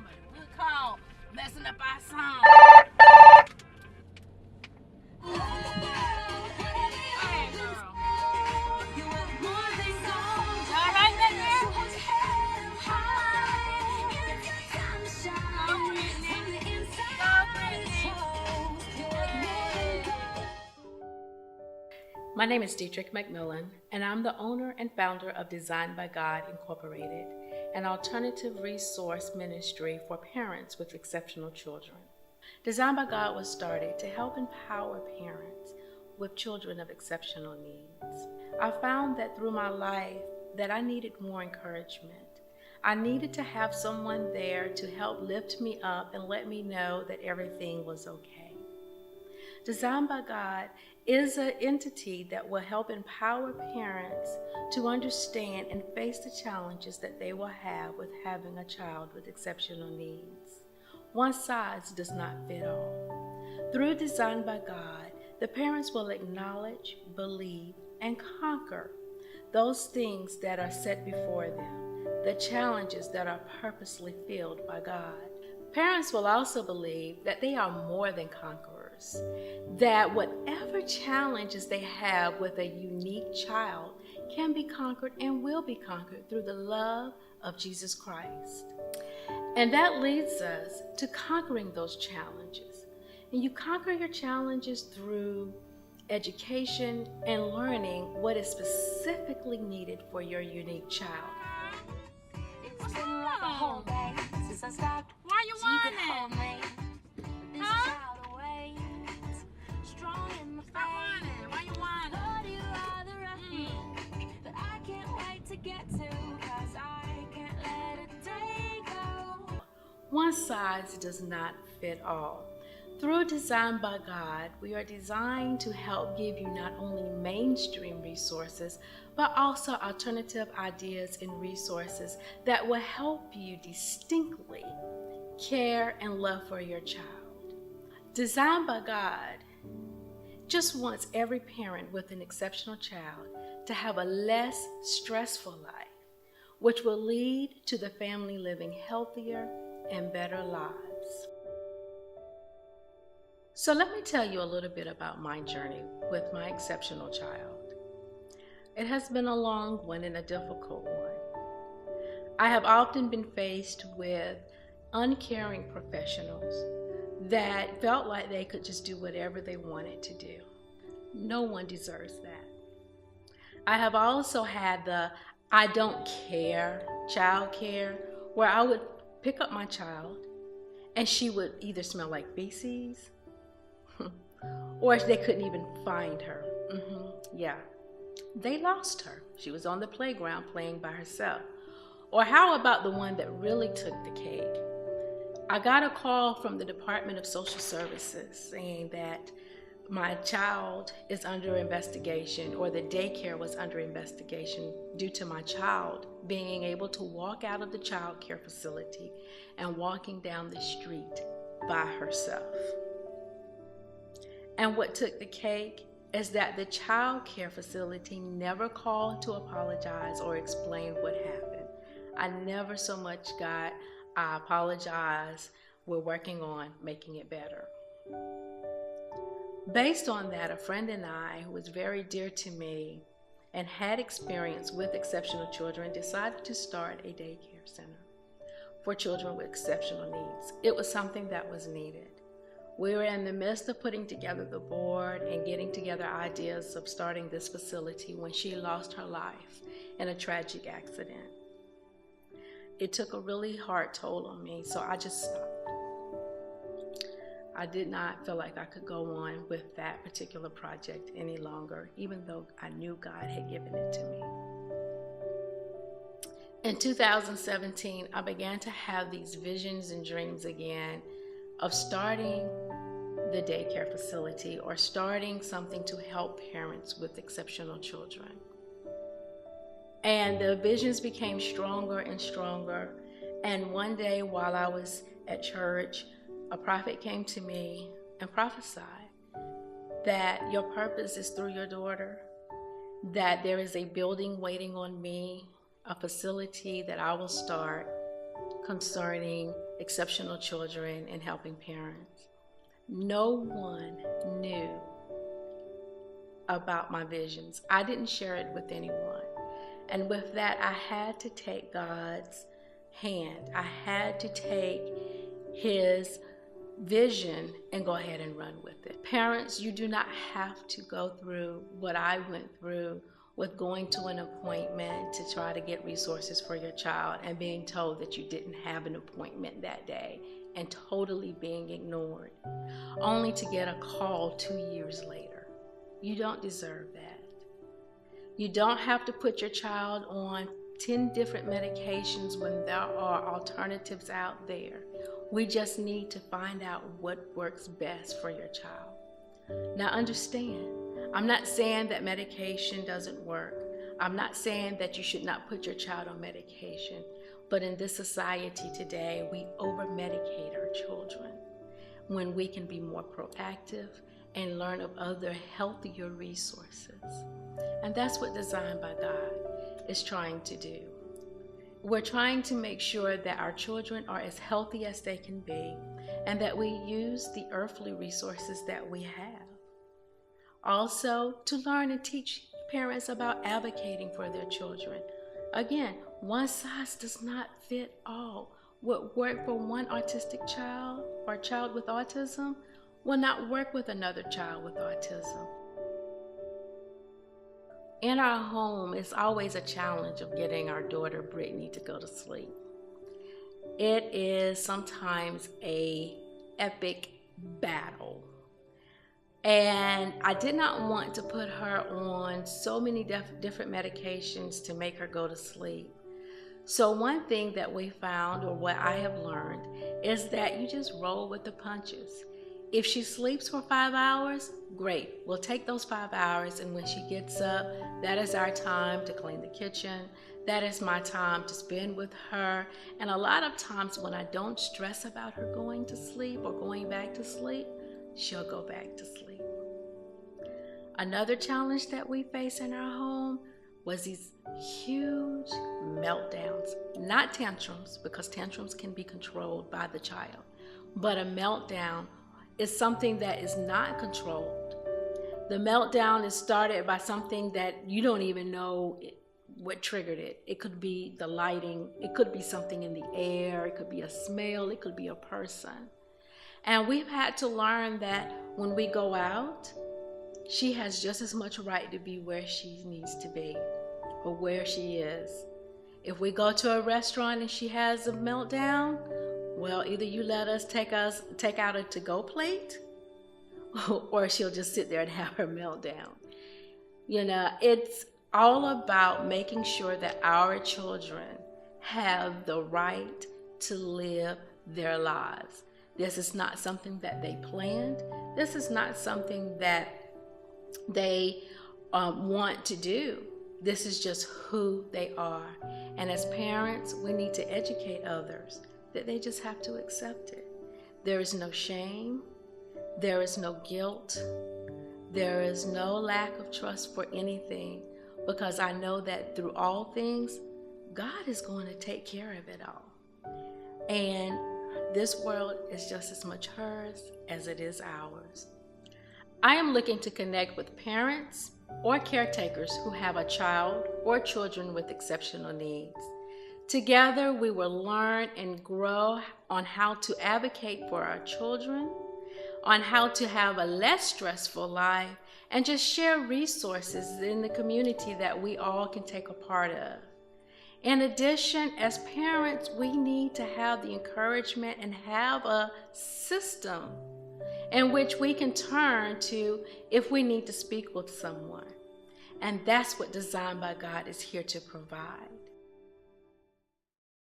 but a good call messing up our song. Hey, girl. All right, baby. Go, Brittany. Go, Brittany. My name is Dietrich McMillan, and I'm the owner and founder of Design by God Incorporated, an alternative resource ministry for parents with exceptional children. Design by God was started to help empower parents with children of exceptional needs. I found that through my life that I needed more encouragement. I needed to have someone there to help lift me up and let me know that everything was okay. Design by God is an entity that will help empower parents to understand and face the challenges that they will have with having a child with exceptional needs. One size does not fit all. Through Design by God, the parents will acknowledge, believe, and conquer those things that are set before them, the challenges that are purposely filled by God. Parents will also believe that they are more than conquerors, that whatever challenges they have with a unique child can be conquered and will be conquered through the love of Jesus Christ. And that leads us to conquering those challenges. And you conquer your challenges through education and learning what is specifically needed for your unique child. What's wrong? Why you whining? Huh? Stop whining. Why you whining? One size does not fit all. Through Design by God, we are designed to help give you not only mainstream resources, but also alternative ideas and resources that will help you distinctly care and love for your child. Design by God just wants every parent with an exceptional child to have a less stressful life, which will lead to the family living healthier and better lives. So let me tell you a little bit about my journey with my exceptional child. It has been a long one and a difficult one. I have often been faced with uncaring professionals that felt like they could just do whatever they wanted to do. No one deserves that. I have also had the I don't care child care, where I would pick up my child and she would either smell like feces or they couldn't even find her. Yeah, they lost her. She was on the playground playing by herself. Or how about the one that really took the cake? I got a call from the Department of Social Services saying that my child is under investigation, or the daycare was under investigation due to my child being able to walk out of the child care facility and walking down the street by herself. And what took the cake is that the child care facility never called to apologize or explain what happened. I never so much got, I apologize, we're working on making it better. Based on that, a friend and I, who was very dear to me and had experience with exceptional children, decided to start a daycare center for children with exceptional needs. It was something that was needed. We were in the midst of putting together the board and getting together ideas of starting this facility when she lost her life in a tragic accident. It took a really hard toll on me, so I just stopped. I did not feel like I could go on with that particular project any longer, even though I knew God had given it to me. In 2017, I began to have these visions and dreams again of starting the daycare facility or starting something to help parents with exceptional children. And the visions became stronger and stronger. And one day while I was at church, a prophet came to me and prophesied that your purpose is through your daughter, that there is a building waiting on me, a facility that I will start concerning exceptional children and helping parents. No one knew about my visions. I didn't share it with anyone. And with that, I had to take God's hand. I had to take His vision and go ahead and run with it. Parents, you do not have to go through what I went through with going to an appointment to try to get resources for your child and being told that you didn't have an appointment that day and totally being ignored, only to get a call 2 years later. You don't deserve that. You don't have to put your child on 10 different medications when there are alternatives out there. We just need to find out what works best for your child. Now understand, I'm not saying that medication doesn't work. I'm not saying that you should not put your child on medication. But in this society today, we over-medicate our children when we can be more proactive and learn of other healthier resources. And that's what Designed by God is trying to do. We're trying to make sure that our children are as healthy as they can be and that we use the earthly resources that we have. Also, to learn and teach parents about advocating for their children. Again, one size does not fit all. What worked for one autistic child or child with autism will not work with another child with autism. In our home, it's always a challenge of getting our daughter Brittany to go to sleep. It is sometimes an epic battle. And I did not want to put her on so many different medications to make her go to sleep. So one thing that we found, or what I have learned, is that you just roll with the punches. If she sleeps for 5 hours, great. We'll take those 5 hours, and when she gets up, that is our time to clean the kitchen. That is my time to spend with her. And a lot of times when I don't stress about her going to sleep or going back to sleep, she'll go back to sleep. Another challenge that we face in our home was these huge meltdowns. Not tantrums, because tantrums can be controlled by the child, but a meltdown is something that is not controlled. The meltdown is started by something that you don't even know what triggered it. It could be the lighting, it could be something in the air, it could be a smell, it could be a person. And we've had to learn that when we go out, she has just as much right to be where she needs to be or where she is. If we go to a restaurant and she has a meltdown, well, either you let us take out a to-go plate, or she'll just sit there and have her meltdown. You know, it's all about making sure that our children have the right to live their lives. This is not something that they planned. This is not something that they want to do. This is just who they are. And as parents, we need to educate others that they just have to accept it. There is no shame. There is no guilt. There is no lack of trust for anything, because I know that through all things, God is going to take care of it all. And this world is just as much hers as it is ours. I am looking to connect with parents or caretakers who have a child or children with exceptional needs. Together, we will learn and grow on how to advocate for our children, on how to have a less stressful life, and just share resources in the community that we all can take a part of. In addition, as parents, we need to have the encouragement and have a system in which we can turn to if we need to speak with someone. And that's what Designed by God is here to provide.